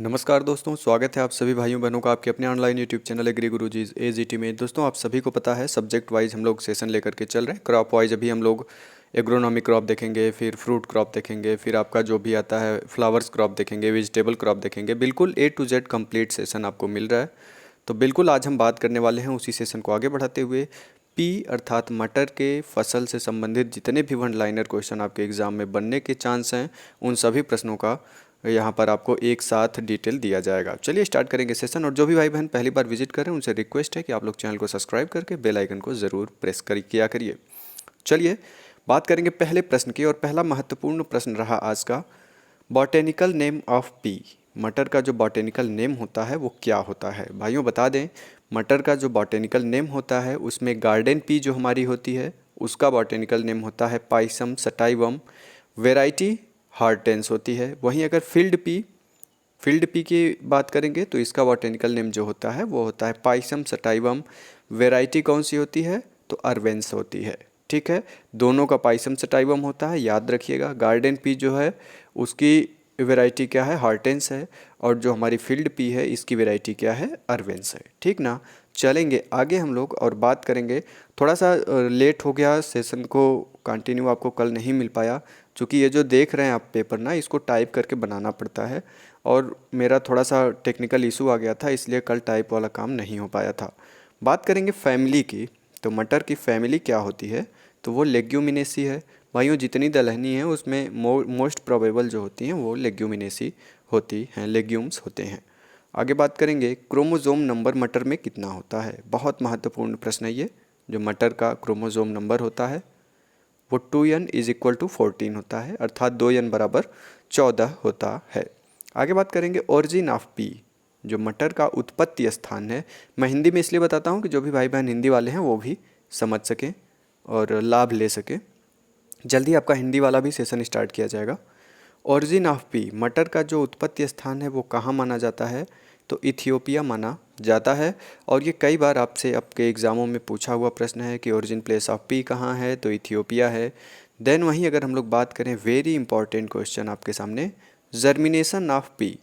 नमस्कार दोस्तों, स्वागत है आप सभी भाइयों बहनों का आपके अपने online YouTube channel agri Gurujis AGT में। दोस्तों, आप सभी को पता है सब्जेक्ट वाइज हम लोग सेशन लेकर के चल रहे हैं। क्रॉप वाइज अभी हम लोग एग्रोनॉमी क्रॉप देखेंगे, फिर फ्रूट क्रॉप देखेंगे, फिर आपका जो भी आता है फ्लावर्स क्रॉप देखेंगे, वेजिटेबल क्रॉप देखेंगे। बिल्कुल A to Z complete session आपको मिल रहा है। तो बिल्कुल आज हम बात करने वाले हैं उसी सेशन को आगे बढ़ाते हुए पी अर्थात मटर के फसल से संबंधित जितने भी वन लाइनर क्वेश्चन आपके एग्जाम में बनने के चांस हैं, उन सभी प्रश्नों का यहाँ पर आपको एक साथ डिटेल दिया जाएगा। चलिए स्टार्ट करेंगे सेशन। और जो भी भाई बहन पहली बार विजिट करें उनसे रिक्वेस्ट है कि आप लोग चैनल को सब्सक्राइब करके बेल आइकन को ज़रूर प्रेस किया करिए। चलिए बात करेंगे पहले प्रश्न की। और पहला महत्वपूर्ण प्रश्न रहा आज का, बॉटेनिकल नेम ऑफ पी। मटर का जो बॉटेनिकल नेम होता है वो क्या होता है? भाइयों बता दें, मटर का जो बॉटेनिकल नेम होता है उसमें गार्डन पी जो हमारी होती है उसका बॉटेनिकल नेम होता है पाइसम सटाइवम, वेराइटी हार्टेंस होती है। वहीं अगर फील्ड पी की बात करेंगे तो इसका बॉटेनिकल नेम जो होता है वो होता है पाइसम सटाइवम। वेराइटी कौन सी होती है? तो अरवेंस होती है। ठीक है, दोनों का पाइसम सटाइवम होता है, याद रखिएगा। गार्डन पी जो है उसकी वेराइटी क्या है? हार्टेंस है। और जो हमारी फील्ड पी है इसकी वेराइटी क्या है? अरवेंस है। ठीक ना, चलेंगे आगे हम लोग और बात करेंगे। थोड़ा सा लेट हो गया, सेशन को कंटिन्यू आपको कल नहीं मिल पाया, क्योंकि ये जो देख रहे हैं आप पेपर ना, इसको टाइप करके बनाना पड़ता है और मेरा थोड़ा सा टेक्निकल इशू आ गया था, इसलिए कल टाइप वाला काम नहीं हो पाया था। बात करेंगे फैमिली की। तो मटर की फैमिली क्या होती है? तो वो लेग्यूमिनेसी है। भाइयों जितनी दलहनी है उसमें मोस्ट प्रोबेबल जो होती हैं वो लेग्यूमिनेसी होती हैं, लेग्यूम्स होते हैं। आगे बात करेंगे क्रोमोजोम नंबर मटर में कितना होता है? बहुत महत्वपूर्ण प्रश्न है ये। जो मटर का क्रोमोजोम नंबर होता है वो 2n इज इक्वल टू 14 होता है, अर्थात 2n बराबर 14 होता है। आगे बात करेंगे ओरिजिन ऑफ पी। जो मटर का उत्पत्ति स्थान है, मैं हिंदी में इसलिए बताता हूँ कि जो भी भाई बहन हिंदी वाले हैं वो भी समझ सकें और लाभ ले सकें। जल्दी आपका हिंदी वाला भी सेशन स्टार्ट किया जाएगा। ओरिजिन ऑफ पी, मटर का जो उत्पत्ति स्थान है वो कहाँ माना जाता है? तो इथियोपिया माना जाता है। और ये कई बार आपसे आपके एग्ज़ामों में पूछा हुआ प्रश्न है कि ओरिजिन प्लेस ऑफ पी कहाँ है? तो इथियोपिया है। देन वहीं अगर हम लोग बात करें, वेरी इंपॉर्टेंट क्वेश्चन आपके सामने, जर्मिनेशन ऑफ पी।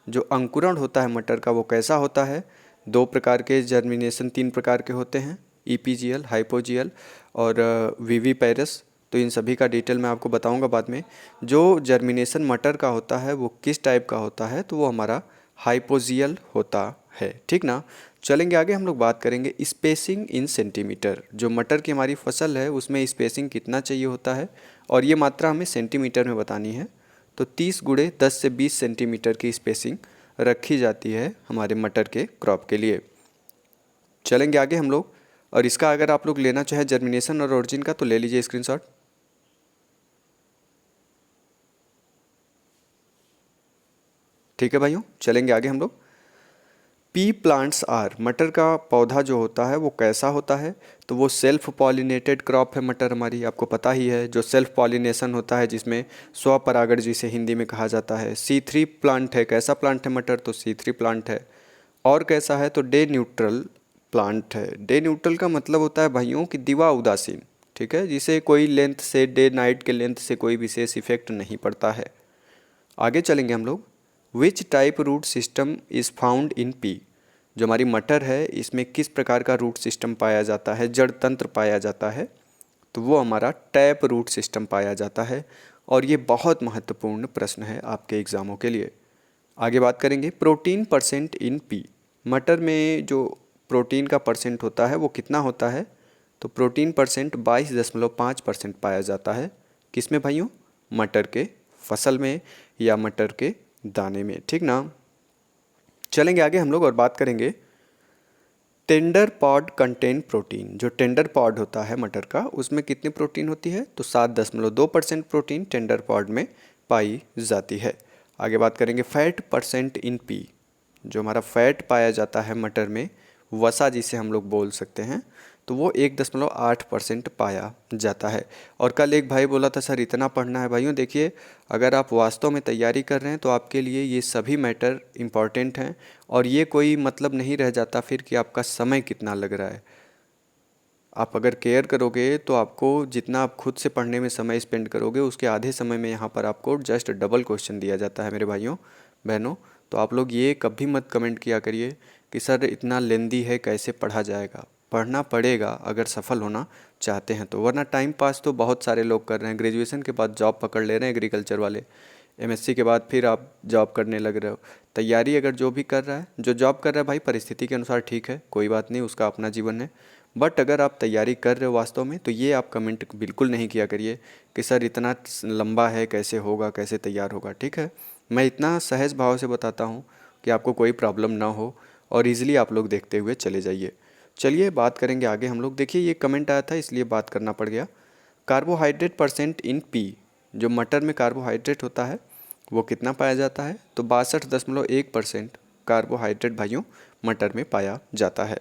जो अंकुरण होता है मटर का वो कैसा होता है? दो प्रकार के जर्मिनेशन, तीन प्रकार के होते हैं, ईपीजीएल, हाइपोजीएल और वीवीपैरस। तो इन सभी का डिटेल मैं आपको बताऊंगा बाद में। जो जर्मिनेशन मटर का होता है वो किस टाइप का होता है? तो वो हमारा हाइपोजियल होता है। ठीक ना, चलेंगे आगे हम लोग बात करेंगे स्पेसिंग इन सेंटीमीटर। जो मटर की हमारी फसल है उसमें स्पेसिंग कितना चाहिए होता है? और ये मात्रा हमें सेंटीमीटर में बतानी है। तो 30 गुणे 10 से 20 सेंटीमीटर की स्पेसिंग रखी जाती है हमारे मटर के क्रॉप के लिए। चलेंगे आगे हम लोग। और इसका अगर आप लोग लेना चाहे जर्मिनेशन और ओरिजिन का तो ले लीजिए स्क्रीनशॉट। ठीक है भाइयों, चलेंगे आगे हम लोग। पी प्लांट्स आर, मटर का पौधा जो होता है वो कैसा होता है? तो वो सेल्फ पॉलिनेटेड क्रॉप है मटर हमारी, आपको पता ही है। जो सेल्फ पॉलिनेशन होता है जिसमें स्वपरागण जिसे हिंदी में कहा जाता है। C3 प्लांट है। कैसा प्लांट है मटर? तो C3 प्लांट है। और कैसा है? तो डे न्यूट्रल प्लांट है। डे न्यूट्रल का मतलब होता है भाइयों कि दिवा उदासीन। ठीक है, जिसे कोई लेंथ से, डे नाइट के लेंथ से कोई विशेष इफेक्ट नहीं पड़ता है। आगे चलेंगे हम लोग। Which type root system is found in pea. जो हमारी मटर है इसमें किस प्रकार का रूट सिस्टम पाया जाता है, जड़ तंत्र पाया जाता है? तो वो हमारा टैप रूट सिस्टम पाया जाता है। और ये बहुत महत्वपूर्ण प्रश्न है आपके एग्ज़ामों के लिए। आगे बात करेंगे प्रोटीन परसेंट इन पी। मटर में जो प्रोटीन का परसेंट होता है वो कितना होता है? तो प्रोटीन परसेंट 22.5% पाया जाता है। किस में भाइयों? मटर के फसल में या मटर के दाने में। ठीक ना, चलेंगे आगे हम लोग और बात करेंगे टेंडर पॉड कंटेन प्रोटीन। जो टेंडर पॉड होता है मटर का उसमें कितनी प्रोटीन होती है? तो 7.2% प्रोटीन टेंडर पॉड में पाई जाती है। आगे बात करेंगे फैट परसेंट इन पी। जो हमारा फैट पाया जाता है मटर में, वसा जिसे हम लोग बोल सकते हैं, तो वो 1.8% पाया जाता है। और कल एक भाई बोला था सर इतना पढ़ना है। भाइयों देखिए, अगर आप वास्तव में तैयारी कर रहे हैं तो आपके लिए ये सभी मैटर इम्पॉर्टेंट हैं। और ये कोई मतलब नहीं रह जाता फिर कि आपका समय कितना लग रहा है। आप अगर केयर करोगे तो आपको जितना आप खुद से पढ़ने में समय स्पेंड करोगे उसके आधे समय में यहाँ पर आपको जस्ट डबल क्वेश्चन दिया जाता है मेरे भाइयों बहनों। तो आप लोग ये कभी मत कमेंट किया करिए कि सर इतना लेंदी है कैसे पढ़ा जाएगा। पढ़ना पड़ेगा अगर सफल होना चाहते हैं तो, वरना टाइम पास तो बहुत सारे लोग कर रहे हैं। ग्रेजुएशन के बाद जॉब पकड़ ले रहे हैं एग्रीकल्चर वाले, एमएससी के बाद फिर आप जॉब करने लग रहे हो। तैयारी अगर जो भी कर रहा है, जो जॉब कर रहा है भाई परिस्थिति के अनुसार ठीक है, कोई बात नहीं, उसका अपना जीवन है। बट अगर आप तैयारी कर रहे हो वास्तव में, तो ये आप कमेंट बिल्कुल नहीं किया करिए कि सर इतना लंबा है कैसे होगा, कैसे तैयार होगा। ठीक है, मैं इतना सहज भाव से बताता हूँ कि आपको कोई प्रॉब्लम ना हो और इजीली आप लोग देखते हुए चले जाइए। चलिए बात करेंगे आगे हम लोग। देखिए ये कमेंट आया था इसलिए बात करना पड़ गया। कार्बोहाइड्रेट परसेंट इन पी, जो मटर में कार्बोहाइड्रेट होता है वो कितना पाया जाता है? तो 62.1% कार्बोहाइड्रेट भाइयों मटर में पाया जाता है।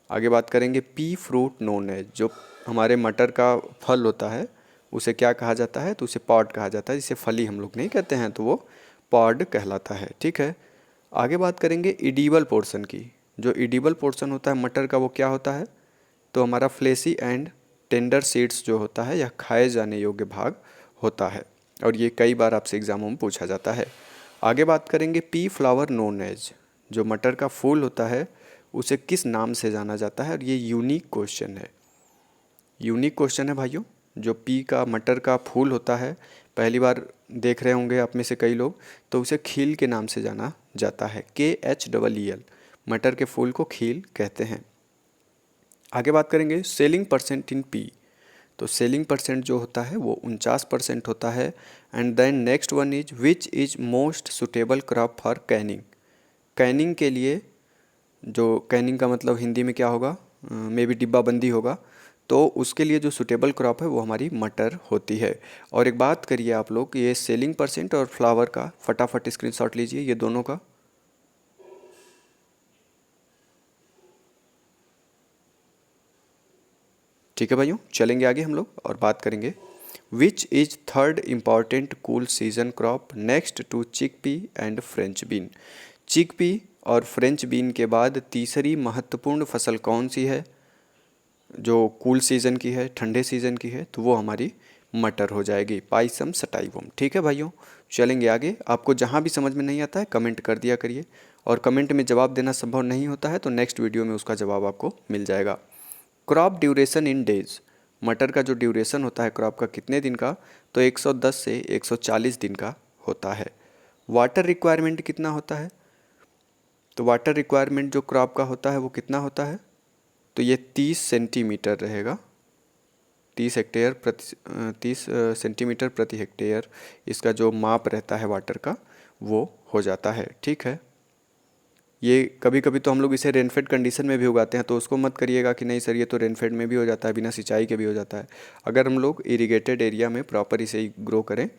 आगे बात करेंगे पी फ्रूट नोन है, जो हमारे मटर का फल होता है उसे क्या कहा जाता है? तो उसे पॉड कहा जाता है, जिसे फली हम लोग नहीं कहते हैं, तो वो पॉड कहलाता है। ठीक है, आगे बात करेंगे इडिबल पोर्शन की। जो इडिबल पोर्शन होता है मटर का वो क्या होता है? तो हमारा फ्लेसी एंड टेंडर सीड्स जो होता है यह खाए जाने योग्य भाग होता है, और ये कई बार आपसे एग्जामों में पूछा जाता है। आगे बात करेंगे पी फ्लावर नोन एज, जो मटर का फूल होता है उसे किस नाम से जाना जाता है? और ये यूनिक क्वेश्चन है, यूनिक क्वेश्चन है भाइयों। जो पी का मटर का फूल होता है, पहली बार देख रहे होंगे आप में से कई लोग, तो उसे खील के नाम से जाना जाता है, KHEEL। मटर के फूल को खील कहते हैं। आगे बात करेंगे सेलिंग परसेंट इन पी। तो सेलिंग परसेंट जो होता है वो 49% होता है। And then next one is which is most suitable crop for canning. Canning के लिए, जो कैनिंग का मतलब हिंदी में क्या होगा, मे बी डिब्बाबंदी होगा, तो उसके लिए जो सुटेबल क्रॉप है वो हमारी मटर होती है। और एक बात करिए आप लोग, ये सेलिंग परसेंट और फ्लावर का फटाफट स्क्रीनशॉट लीजिए, ये दोनों का। ठीक है भाइयों, चलेंगे आगे हम लोग और बात करेंगे which is third important cool season crop next to chickpea and French bean. Chickpea और फ्रेंच बीन के बाद तीसरी महत्वपूर्ण फसल कौन सी है जो कूल सीज़न की है, ठंडे सीज़न की है? तो वो हमारी मटर हो जाएगी, पाइसम सटाइवम। ठीक है भाइयों, चलेंगे आगे। आपको जहाँ भी समझ में नहीं आता है कमेंट कर दिया करिए, और कमेंट में जवाब देना संभव नहीं होता है तो नेक्स्ट वीडियो में उसका जवाब आपको मिल जाएगा। क्रॉप ड्यूरेशन इन डेज, मटर का जो ड्यूरेशन होता है क्रॉप का कितने दिन का? तो 110 से 140 दिन का होता है। वाटर रिक्वायरमेंट कितना होता है? तो वाटर रिक्वायरमेंट जो क्रॉप का होता है वो कितना होता है? तो ये 30 सेंटीमीटर रहेगा, 30 सेंटीमीटर प्रति हेक्टेयर इसका जो माप रहता है वाटर का वो हो जाता है। ठीक है, ये कभी कभी तो हम लोग इसे रेनफेड कंडीशन में भी उगाते हैं, तो उसको मत करिएगा कि नहीं सर ये तो रेनफेड में भी हो जाता है, बिना सिंचाई के भी हो जाता है। अगर हम लोग इरिगेटेड एरिया में प्रॉपर इसे ग्रो करें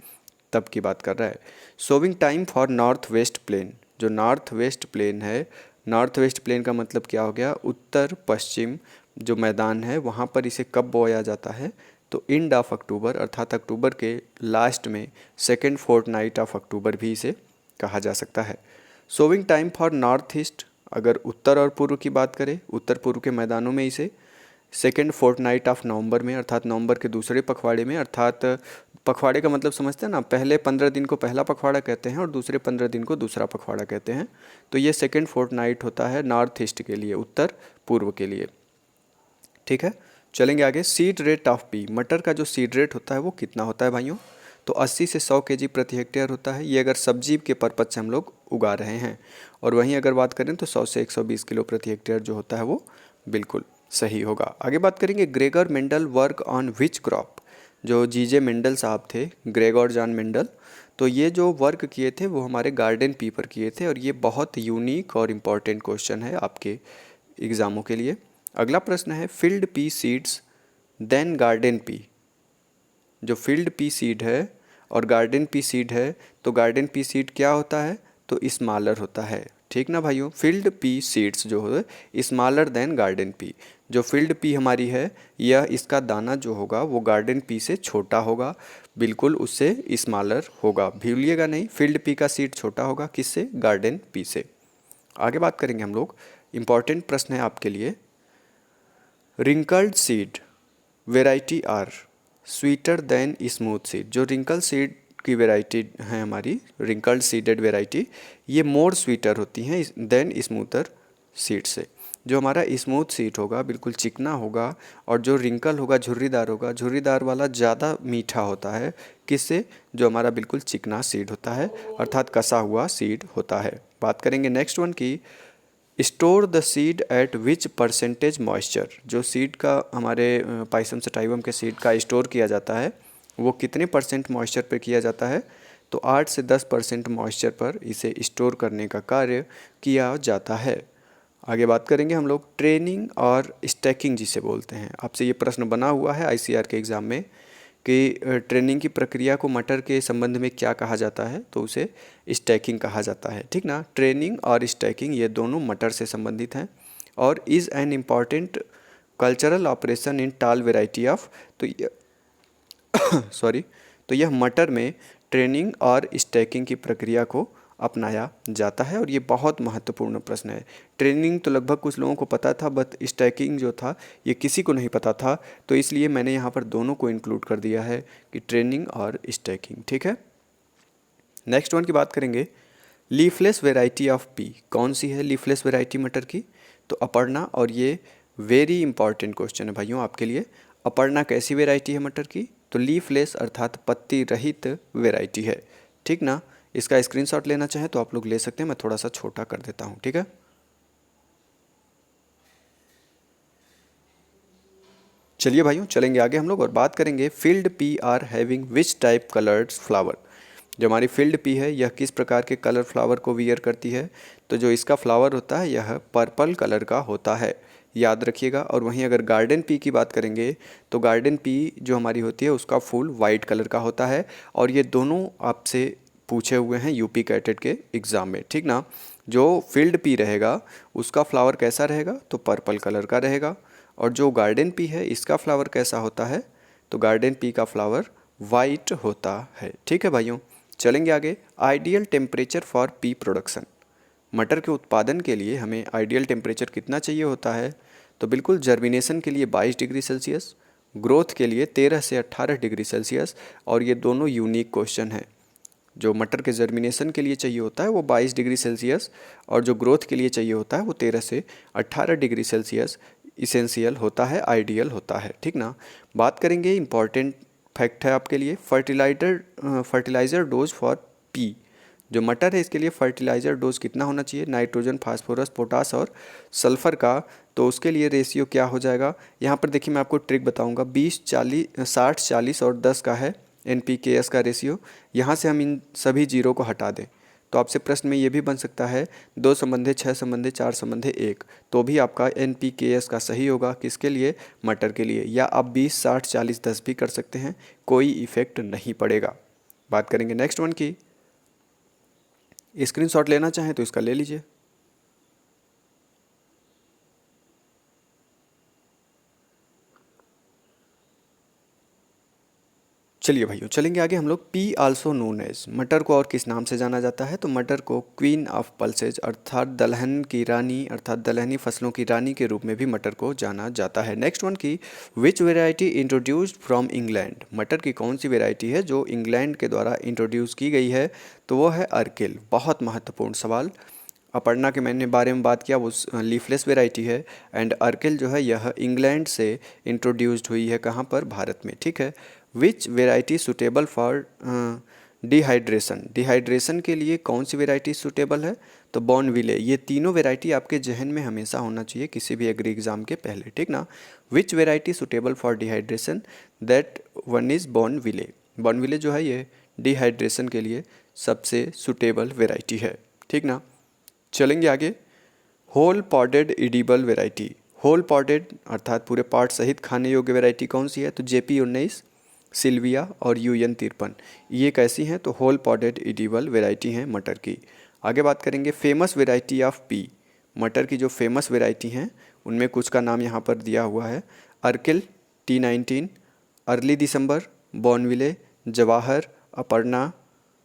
तब की बात कर रहा है। Sowing time for north west plain, जो नॉर्थ वेस्ट प्लेन है, नॉर्थ वेस्ट प्लेन का मतलब क्या हो गया? उत्तर पश्चिम जो मैदान है वहाँ पर इसे कब बोया जाता है? तो एंड ऑफ अक्टूबर, अर्थात अक्टूबर के लास्ट में सेकेंड फोर्टनाइट ऑफ अक्टूबर भी इसे कहा जा सकता है। Sowing time for north east, अगर उत्तर और पूर्व की बात करें, उत्तर पूर्व के मैदानों में इसे सेकेंड फोर्टनाइट ऑफ नवंबर में, अर्थात नवंबर के दूसरे पखवाड़े में, अर्थात पखवाड़े का मतलब समझते हैं ना, पहले 15 दिन को पहला पखवाड़ा कहते हैं और दूसरे 15 दिन को दूसरा पखवाड़ा कहते हैं। तो ये सेकेंड फोर्टनाइट होता है नॉर्थ ईस्ट के लिए, उत्तर पूर्व के लिए। ठीक है, चलेंगे आगे। सीड रेट ऑफ पी, मटर का जो सीड रेट होता है वो कितना होता है भाइयों? तो 80 से 100 केजी प्रति हेक्टेयर होता है, ये अगर सब्जी के पर्पज से हम लोग उगा रहे हैं। और वहीं अगर बात करें तो 100 से 120 किलो प्रति हेक्टेयर जो होता है वो बिल्कुल सही होगा। आगे बात करेंगे Gregor Mendel work on which crop. जो जीजे मेंडल साहब थे, ग्रेगोर जॉन मेंडल, तो ये जो वर्क किए थे वो हमारे गार्डन पी पर किए थे, और ये बहुत यूनिक और इम्पॉर्टेंट क्वेश्चन है आपके एग्ज़ामों के लिए। अगला प्रश्न है field pea seeds than garden pea. जो फील्ड पी सीड है और गार्डन पी सीड है, तो गार्डन पी सीड क्या होता है? तो स्मॉलर होता है। ठीक ना भाइयों, फील्ड पी सीड्स जो है स्मॉलर देन गार्डन पी। जो फील्ड पी हमारी है यह, इसका दाना जो होगा वो गार्डन पी से छोटा होगा, बिल्कुल उससे स्मॉलर होगा, भूलिएगा नहीं, फील्ड पी का सीड छोटा होगा किससे? गार्डन पी से। आगे बात करेंगे हम लोग, इम्पॉर्टेंट प्रश्न है आपके लिए। Wrinkled seed variety are sweeter than smooth seed. जो रिंकल सीड की वैरायटी है हमारी रिंकल्ड सीडेड वैरायटी, ये मोर स्वीटर होती हैं देन स्मूथर सीड से। जो हमारा स्मूथ सीड होगा बिल्कुल चिकना होगा, और जो रिंकल होगा झुर्रीदार होगा, झुर्रीदार वाला ज़्यादा मीठा होता है। किससे? जो हमारा बिल्कुल चिकना सीड होता है, अर्थात कसा हुआ सीड होता है। बात करेंगे नेक्स्ट वन की, store the seed eight which percentage moisture. जो सीड का हमारे पाइसम सटाइवम के सीड का स्टोर किया जाता है वो कितने परसेंट मॉइस्चर पर किया जाता है? तो 8 से 10% मॉइस्चर पर इसे स्टोर करने का कार्य किया जाता है। आगे बात करेंगे हम लोग ट्रेनिंग और स्टैकिंग जिसे बोलते हैं। आपसे ये प्रश्न बना हुआ है आईसीआर के एग्ज़ाम में कि ट्रेनिंग की प्रक्रिया को मटर के संबंध में क्या कहा जाता है? तो उसे स्टैकिंग कहा जाता है, ठीक ना। ट्रेनिंग और स्टैकिंग ये दोनों मटर से संबंधित हैं। और is an important cultural operation in टाल वेराइटी ऑफ, तो सॉरी, तो यह मटर में ट्रेनिंग और स्टैकिंग की प्रक्रिया को अपनाया जाता है। और ये बहुत महत्वपूर्ण प्रश्न है। ट्रेनिंग तो लगभग कुछ लोगों को पता था, बट स्टैकिंग जो था ये किसी को नहीं पता था, तो इसलिए मैंने यहाँ पर दोनों को इंक्लूड कर दिया है कि ट्रेनिंग और स्टैकिंग, ठीक है। नेक्स्ट वन की बात करेंगे, लीफलेस वेराइटी ऑफ पी। कौन सी है लीफलेस वेराइटी मटर की? तो अपर्णा। और ये वेरी इंपॉर्टेंट क्वेश्चन है भाइयों आपके लिए। अपर्णा कैसी वेराइटी है मटर की? तो लीफलेस अर्थात पत्ती रहित वेराइटी है, ठीक ना। इसका स्क्रीनशॉट लेना चाहें तो आप लोग ले सकते हैं, मैं थोड़ा सा छोटा कर देता हूँ, ठीक है। चलिए भाइयों चलेंगे आगे हम लोग और बात करेंगे field P R having which type coloured flower. जो हमारी फील्ड पी है यह किस प्रकार के कलर फ्लावर को वियर करती है? तो जो इसका फ्लावर होता है यह पर्पल कलर का होता है, याद रखिएगा। और वहीं अगर गार्डन पी की बात करेंगे तो गार्डन पी जो हमारी होती है उसका फूल वाइट कलर का होता है। और ये दोनों आपसे पूछे हुए हैं यूपी कैटेट के एग्ज़ाम में, ठीक ना। जो फील्ड पी रहेगा उसका फ्लावर कैसा रहेगा? तो पर्पल कलर का रहेगा। और जो गार्डन पी है इसका फ्लावर कैसा होता है? तो गार्डन पी का फ्लावर वाइट होता है, ठीक है भाइयों। चलेंगे आगे, ideal temperature for P production. मटर के उत्पादन के लिए हमें आइडियल टेम्परेचर कितना चाहिए होता है? तो बिल्कुल जर्मिनेशन के लिए 22 डिग्री सेल्सियस, ग्रोथ के लिए 13 से 18 डिग्री सेल्सियस। और ये दोनों यूनिक क्वेश्चन हैं। जो मटर के जर्मिनेशन के लिए चाहिए होता है वो 22 डिग्री सेल्सियस, और जो ग्रोथ के लिए चाहिए होता है वो 13 से 18 डिग्री सेल्सियस इसेंशियल होता है, आइडियल होता है, ठीक ना। बात करेंगे इंपॉर्टेंट फैक्ट है आपके लिए, फर्टिलाइज़र डोज फॉर पी। जो मटर है इसके लिए फर्टिलाइज़र डोज कितना होना चाहिए? नाइट्रोजन, फास्फोरस, पोटास और सल्फ़र का। तो उसके लिए रेशियो क्या हो जाएगा? यहाँ पर देखिए मैं आपको ट्रिक बताऊँगा, 60-40 और 10 का है NPKS का रेशियो। यहाँ से हम इन सभी जीरो को हटा दें तो आपसे प्रश्न में ये भी बन सकता है 2 संबंधे 6 संबंधे 4 संबंधे 1, तो भी आपका NPKS का सही होगा। किसके लिए? मटर के लिए। या आप 20-60-40-10 भी कर सकते हैं, कोई इफेक्ट नहीं पड़ेगा। बात करेंगे नेक्स्ट वन की, स्क्रीनशॉट लेना चाहें तो इसका ले लीजिए। चलिए भाइयों चलेंगे आगे हम लोग। पी आल्सो नोन एज, मटर को और किस नाम से जाना जाता है? तो मटर को क्वीन ऑफ पल्सेज अर्थात दलहन की रानी, अर्थात दलहनी फसलों की रानी के रूप में भी मटर को जाना जाता है। नेक्स्ट वन की, which variety introduced from England. मटर की कौन सी वेराइटी है जो इंग्लैंड के द्वारा इंट्रोड्यूस की गई है? तो वो है अर्किल। बहुत महत्वपूर्ण सवाल। अपर्णा के मैंने बारे में बात किया, वो लीफलेस वेराइटी है। एंड अर्किल जो है यह इंग्लैंड से इंट्रोड्यूस्ड हुई है, कहाँ पर? भारत में, ठीक है। विच variety suitable for dehydration. Dehydration के लिए कौन सी वेराइटी सुटेबल है? तो बॉर्नविले। ये तीनों वेराइटी आपके जहन में हमेशा होना चाहिए किसी भी एग्री एग्जाम के पहले, ठीक ना। Which variety suitable for dehydration? That one is Bonneville. Bonneville जो है ये डिहाइड्रेशन के लिए सबसे सुटेबल वेराइटी है, ठीक ना। चलेंगे आगे, होल पॉडेड एडिबल वेराइटी। होल पॉडेड अर्थात पूरे पार्ट सहित खाने योग्य वेराइटी कौन सी है? तो JP 19, सिल्विया और UN 53, ये कैसी हैं? तो होल पॉडेड एडिबल वेराइटी हैं मटर की। आगे बात करेंगे फेमस वेराइटी ऑफ पी। मटर की जो फेमस वेराइटी हैं उनमें कुछ का नाम यहाँ पर दिया हुआ है, Arkel, T19, early December, Bonneville, Jawahar, Aparna,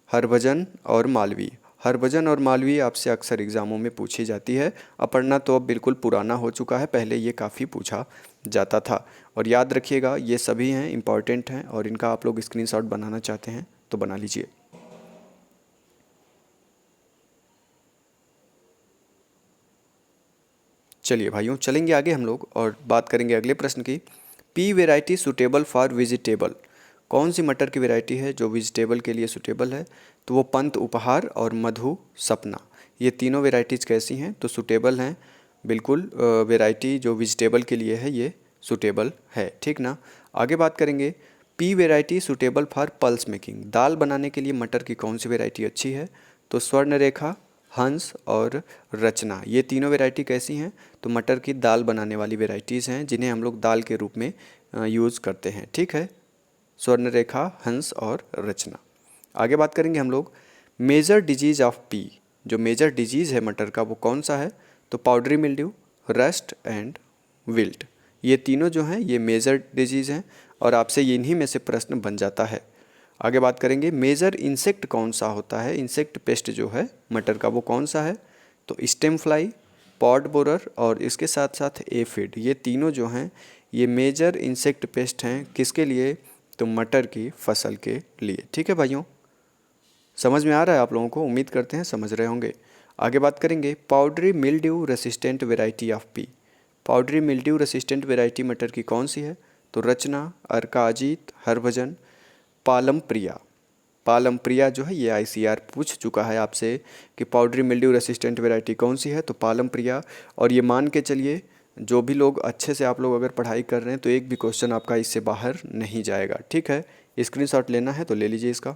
Harbhajan और मालवी। हरभजन और मालवी आपसे अक्सर एग्ज़ामों में पूछी जाती है। अपर्णा तो अब बिल्कुल पुराना हो चुका है, पहले ये काफ़ी पूछा जाता था। और याद रखिएगा ये सभी हैं, इम्पॉर्टेंट हैं, और इनका आप लोग स्क्रीनशॉट बनाना चाहते हैं तो बना लीजिए। चलिए भाइयों, चलेंगे आगे हम लोग और बात करेंगे अगले प्रश्न की। P variety suitable for vegetable, कौन सी मटर की वैरायटी है जो वेजिटेबल के लिए सुटेबल है? तो वो पंत उपहार और मधु सपना, ये तीनों वेराइटीज़ कैसी हैं? तो सुटेबल हैं, बिल्कुल वेराइटी जो वेजिटेबल के लिए है ये सुटेबल है, ठीक ना। आगे बात करेंगे, pea variety suitable for pulse making, दाल बनाने के लिए मटर की कौन सी वेराइटी अच्छी है? तो स्वर्ण रेखा, हंस और रचना, ये तीनों वेराइटी कैसी हैं? तो मटर की दाल बनाने वाली वेराइटीज़ हैं जिन्हें हम लोग दाल के रूप में यूज़ करते हैं, ठीक है। स्वर्ण रेखा, हंस और रचना। आगे बात करेंगे हम लोग, मेजर डिजीज़ ऑफ पी, जो मेजर डिजीज़ है मटर का वो कौन सा है? तो powdery mildew, rust and wilt, ये तीनों जो हैं ये मेजर डिजीज़ हैं और आपसे इन्हीं में से प्रश्न बन जाता है। आगे बात करेंगे, मेजर इंसेक्ट कौन सा होता है? इंसेक्ट पेस्ट जो है मटर का वो कौन सा है? तो स्टेम फ्लाई, पॉड बोरर और इसके साथ साथ एफिड, ये तीनों जो हैं ये मेजर इंसेक्ट पेस्ट हैं किसके लिए? तो मटर की फसल के लिए, ठीक है भाइयों। समझ में आ रहा है आप लोगों को? उम्मीद करते हैं समझ रहे होंगे। आगे बात करेंगे, powdery mildew resistant variety of P, powdery mildew resistant variety मटर की कौन सी है? तो रचना, अर्का अजीत, हरभजन, पालम प्रिया। पालम प्रिया जो है ये आईसीआर पूछ चुका है आपसे कि पाउडरी मिल्ड्यू रेसिस्टेंट वेराइटी कौन सी है? तो पालम प्रिया। और ये मान के चलिए, जो भी लोग अच्छे से आप लोग अगर पढ़ाई कर रहे हैं तो एक भी क्वेश्चन आपका इससे बाहर नहीं जाएगा, ठीक है। स्क्रीनशॉट लेना है तो ले लीजिए इसका।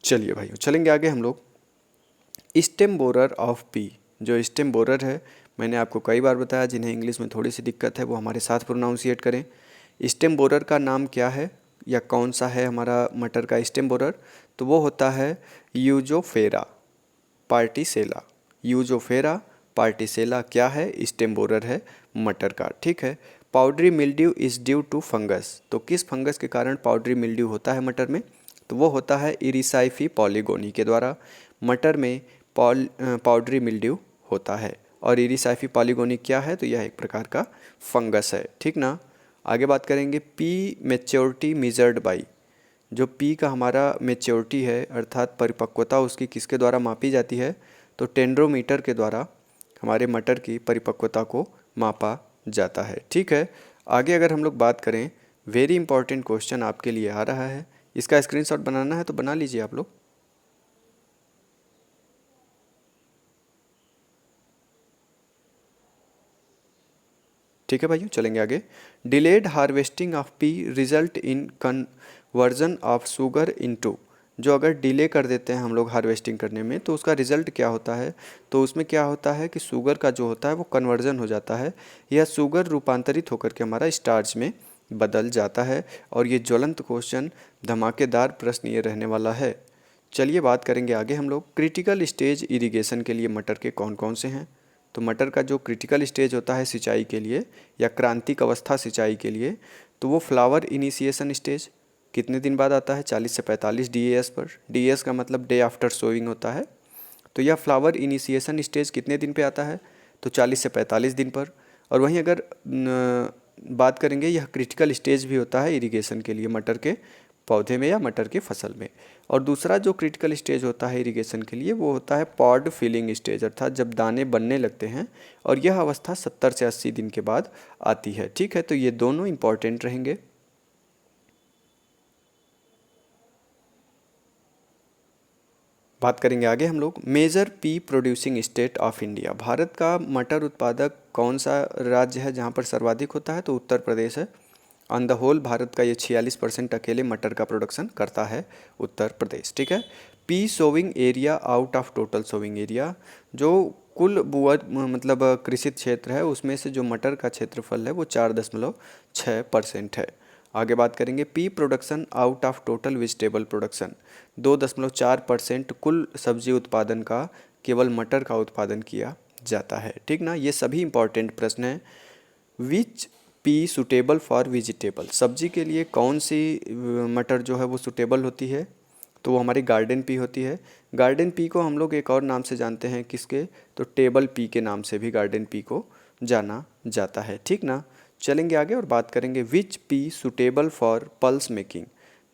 चलिए भाइयों, चलेंगे आगे हम लोग। स्टेम बोरर ऑफ पी, जो स्टेम बोरर है मैंने आपको कई बार बताया, जिन्हें इंग्लिश में थोड़ी सी दिक्कत है वो हमारे साथ प्रोनाउंसिएट करें। स्टेम बोरर का नाम क्या है या कौन सा है हमारा मटर का स्टेम बोरर? तो वो होता है यूजोफेरा पार्टिसेला। यूजोफेरा पार्टिसेला क्या है? स्टेम बोरर है मटर का, ठीक है। Powdery mildew is due to fungus, तो किस फंगस के कारण पाउडरी मिल्ड्यू होता है मटर में? तो वो होता है इरिसाइफी पॉलीगोनी के द्वारा मटर में पाउडरी मिल्ड्यू होता है। और इरिसाइफी पॉलीगोनी क्या है? तो यह एक प्रकार का फंगस है, ठीक ना। आगे बात करेंगे, पी मेच्योरिटी मेजर्ड बाई, जो पी का हमारा मेच्योरिटी है अर्थात परिपक्वता उसकी किसके द्वारा मापी जाती है? तो टेंड्रोमीटर के द्वारा हमारे मटर की परिपक्वता को मापा जाता है, ठीक है। आगे अगर हम लोग बात करें, वेरी इंपॉर्टेंट क्वेश्चन आपके लिए आ रहा है, इसका स्क्रीनशॉट बनाना है तो बना लीजिए आप लोग। ठीक है भाइयों, चलेंगे आगे। Delayed harvesting of P result in conversion of sugar into, जो अगर डिले कर देते हैं हम लोग हार्वेस्टिंग करने में तो उसका रिजल्ट क्या होता है? तो उसमें क्या होता है कि शुगर का जो होता है वो कन्वर्जन हो जाता है या शुगर रूपांतरित होकर के हमारा स्टार्च में बदल जाता है। और ये ज्वलंत क्वेश्चन, धमाकेदार प्रश्न ये रहने वाला है। चलिए बात करेंगे आगे हम लोग, क्रिटिकल स्टेज इरिगेशन के लिए मटर के कौन कौन से हैं? तो मटर का जो क्रिटिकल स्टेज होता है सिंचाई के लिए या क्रांतिक अवस्था सिंचाई के लिए, तो वो फ्लावर इनिशिएशन स्टेज कितने दिन बाद आता है? 40 से 45 डीएएस पर। डीएएस का मतलब डे आफ्टर सोइंग होता है। तो यह फ्लावर इनिशिएशन स्टेज कितने दिन पे आता है? तो 40 से 45 दिन पर। और वहीं अगर बात करेंगे, यह क्रिटिकल स्टेज भी होता है इरिगेशन के लिए मटर के पौधे में या मटर की फसल में। और दूसरा जो क्रिटिकल स्टेज होता है इरिगेशन के लिए वो होता है पॉड फिलिंग स्टेज, अर्थात जब दाने बनने लगते हैं, और यह अवस्था 70 से 80 दिन के बाद आती है, ठीक है। तो ये दोनों इंपॉर्टेंट रहेंगे। बात करेंगे आगे हम लोग, major pea producing state of India, Bharat का मटर उत्पादक कौन सा राज्य है जहाँ पर सर्वाधिक होता है? तो उत्तर प्रदेश है। ऑन द होल भारत का ये 46% अकेले मटर का प्रोडक्शन करता है उत्तर प्रदेश, ठीक है। P sowing area out of total sowing area, जो कुल बुआ मतलब कृषित क्षेत्र है उसमें से जो मटर का क्षेत्रफल है वो 4.6% है। आगे बात करेंगे, P production out of total vegetable production, 2.4% कुल सब्जी उत्पादन का केवल मटर का उत्पादन किया जाता है, ठीक ना। ये सभी इंपॉर्टेंट प्रश्न हैं। विच पी सुटेबल फॉर वेजिटेबल, सब्जी के लिए कौन सी मटर जो है वो सुटेबल होती है? तो वो हमारी गार्डन पी होती है। गार्डन पी को हम लोग एक और नाम से जानते हैं, किसके, तो टेबल पी के नाम से भी गार्डन पी को जाना जाता है। ठीक ना। चलेंगे आगे और बात करेंगे which pea suitable for pulse making.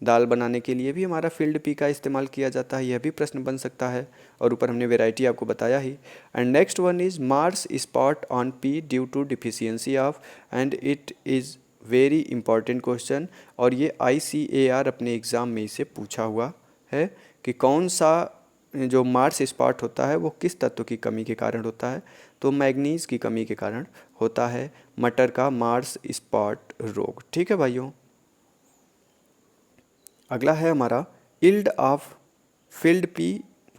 दाल बनाने के लिए भी हमारा फील्ड पी का इस्तेमाल किया जाता है, यह भी प्रश्न बन सकता है। और ऊपर हमने वेराइटी आपको बताया ही। And next one is marsh spot on pea due to deficiency of, and it is very important question. और ये ICAR अपने एग्ज़ाम में इसे पूछा हुआ है कि कौन सा जो मार्स स्पॉट होता है वो किस तत्व की कमी के कारण होता है, तो मैग्नीज की कमी के कारण होता है मटर का मार्स स्पॉट रोग। ठीक है भाइयों। अगला है हमारा yield of field P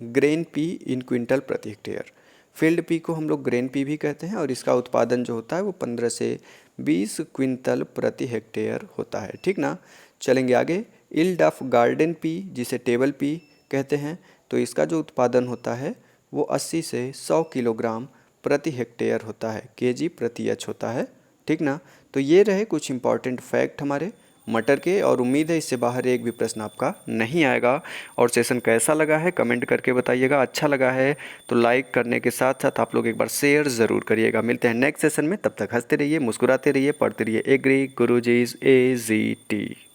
grain P in quintal प्रति हेक्टेयर। फील्ड पी को हम लोग ग्रेन पी भी कहते हैं और इसका उत्पादन जो होता है वो 15 से 20 क्विंटल प्रति हेक्टेयर होता है। ठीक ना। चलेंगे आगे। यील्ड ऑफ गार्डन पी जिसे टेबल पी कहते हैं, तो इसका जो उत्पादन होता है वो 80 से 100 किलोग्राम प्रति हेक्टेयर होता है, केजी प्रति एच होता है। ठीक ना। तो ये रहे कुछ इंपॉर्टेंट फैक्ट हमारे मटर के, और उम्मीद है इससे बाहर एक भी प्रश्न आपका नहीं आएगा। और सेशन कैसा लगा है कमेंट करके बताइएगा। अच्छा लगा है तो लाइक करने के साथ साथ आप लोग एक बार शेयर ज़रूर करिएगा। मिलते हैं नेक्स्ट सेशन में, तब तक हंसते रहिए, मुस्कुराते रहिए, पढ़ते रहिए एग्री गुरुजीज़ AZT।